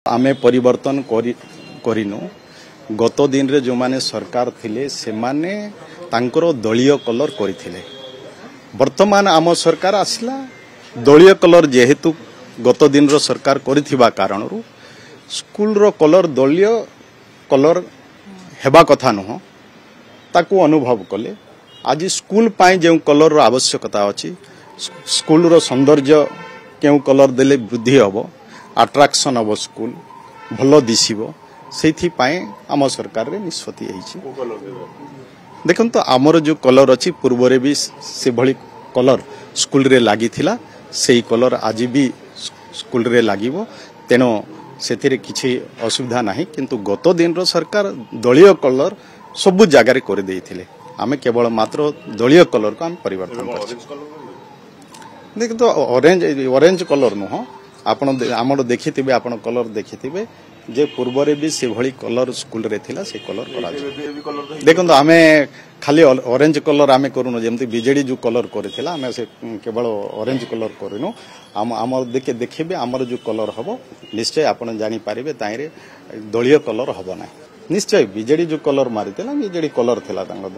आमे परिवर्तन करिनु गत दिन रे जो माने सरकार थिले से माने तांकर दलीय कलर करथिले। वर्तमान आम सरकार आसला दलीय कलर जेहेतु गत दिन रो सरकार करथिबा कारणरू स्कूल रो कलर दलीय कलर हेबा कथा नुह ताकू अनुभव कले। आज स्कूल पाई जो कलर रो आवश्यकता अछि स्कूल रो सौंदर्य केउ कलर देले वृद्धि हबो अट्रैक्शन हबो स्कूल भलो दिसिबो सेथि पाई आम सरकार रे निष्पत्ति हेछि। देखन तो आमर जो कलर अछि पूर्व रे भी से भली कलर स्कूल रे लागि थिला सेही कलर आज भी स्कूल रे लागिबो तेनो सेथिरे किछि असुविधा नाही। किंतु गत दिन रो सरकार दलीय कलर सब जगह रे कर देइथिले आमे केवल मात्र दलीय कलर को हम परिवर्तन कर देख तो ऑरेंज कलर नुह आपण आमर देखिथिबे आपण कलर देखिथिबे जे पूर्व रे भी से भली कलर स्कूल रे थिला से कलर करा देखन तो आमे खाली ऑरेंज कलर आमे करूनो जेमति बीजेडी जो कलर करथिला आमे से केवल ऑरेंज कलर करिनो आम देखिबे आमर जो कलर हबो निश्चय आपण जानि पारिबे ताइरे दलीय कलर हबो ना निश्चय बीजेडी जो कलर मारिथिला बीजेडी कलर थिला तांगो